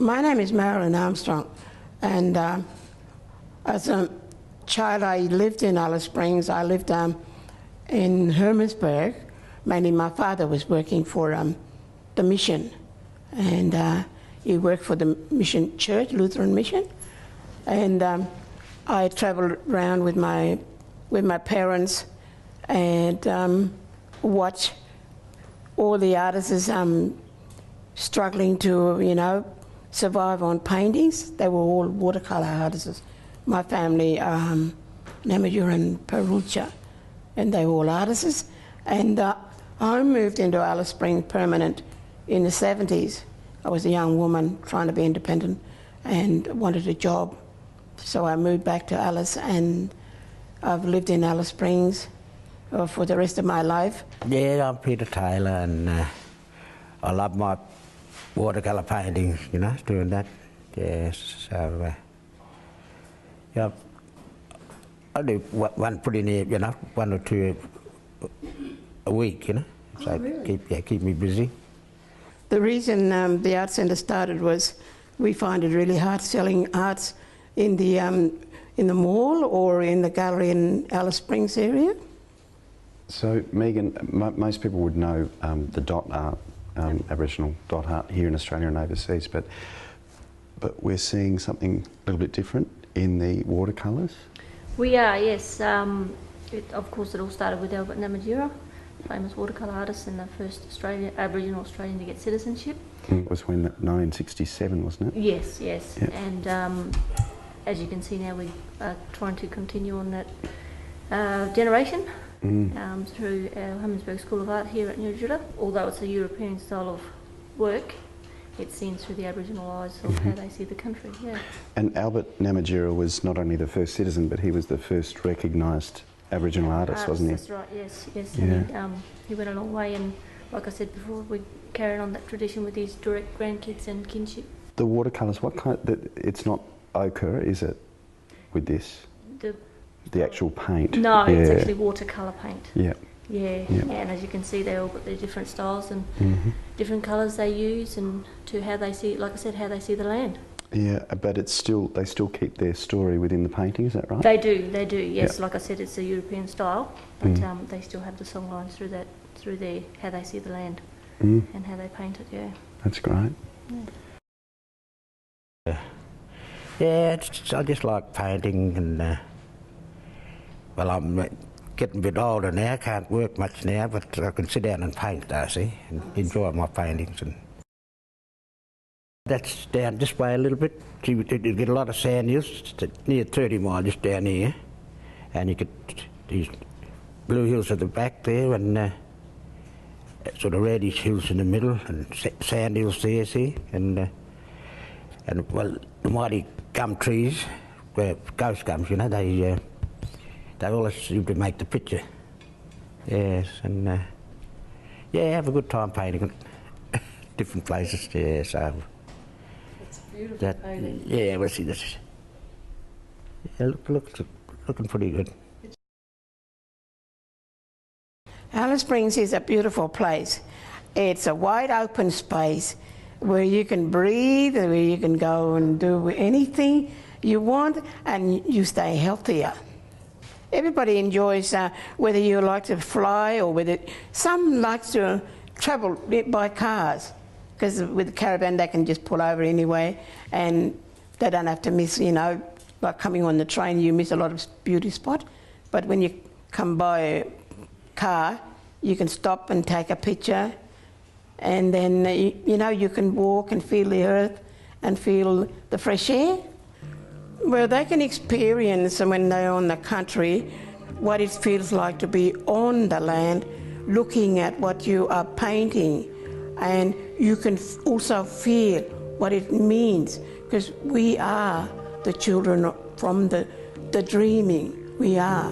My name is Marilyn Armstrong, and as a child I lived in Alice Springs. I lived in Hermannsburg. Mainly my father was working for the mission, and he worked for the mission church, Lutheran mission, and I travelled around with my parents and watched all the artists struggling to, survive on paintings. They were all watercolour artists. My family, Namatjura and Perucha, and they were all artists. And I moved into Alice Springs permanent in the 70s. I was a young woman trying to be independent and wanted a job. So I moved back to Alice, and I've lived in Alice Springs for the rest of my life. Yeah, I'm Peter Taylor, and I love my watercolour paintings, doing that. Yes, so yeah, I do one pretty near, 1 or 2 a week, So really? keep me busy. The reason the art centre started was we find it really hard selling arts in the mall or in the gallery in Alice Springs area. So Megan, most people would know the dot art, Aboriginal dot art here in Australia and overseas, but we're seeing something a little bit different in the watercolours. We are, yes. Of course, it all started with Albert Namatjura, famous watercolour artist and the first Aboriginal Australian to get citizenship. It was when 1967, wasn't it? Yes. Yep. And as you can see now, we are trying to continue on that generation through our Hermannsburg School of Art here at Nurjula. Although it's a European style of work, it's seen through the Aboriginal eyes of how they see the country. Yeah. And Albert Namatjura was not only the first citizen, but he was the first recognised Aboriginal artist, wasn't he? That's right. Yes. Yeah. And he went a long way, and like I said before, we carried on that tradition with his direct grandkids and kinship. The watercolours, what kind? It's not ochre, is it? With this, the actual paint. No, it's actually watercolour paint. Yeah. Yeah, and as you can see, they all got their different styles and different colours they use, and to how they see, like I said, how they see the land. Yeah, but they still keep their story within the painting. Is that right? They do. Yes, like I said, it's a European style, but they still have the song lines through their how they see the land and how they paint it. Yeah. That's great. Yeah, I just like painting, and well, I'm getting a bit older now. I can't work much now, but I can sit down and paint, and enjoy my paintings. And that's down this way a little bit. You get a lot of sand hills, near 30 miles just down here, and you get these blue hills at the back there, and sort of reddish hills in the middle, and sand hills there, see, and well, the mighty gum trees, where ghost gums, they always seem to make the picture. Yes, and have a good time painting different places. Yeah, so it's beautiful painting. Yeah, we'll see this. Yeah, looking pretty good. Alice Springs is a beautiful place. It's a wide open space where you can breathe, where you can go and do anything you want, and you stay healthier. Everybody enjoys whether you like to fly or whether some likes to travel by cars, because with the caravan they can just pull over anyway, and they don't have to miss, like coming on the train you miss a lot of beauty spot, but when you come by a car you can stop and take a picture, and then you can walk and feel the earth and feel the fresh air. Well, they can experience when they're on the country what it feels like to be on the land, looking at what you are painting, and you can also feel what it means, because we are the children from the dreaming. We are.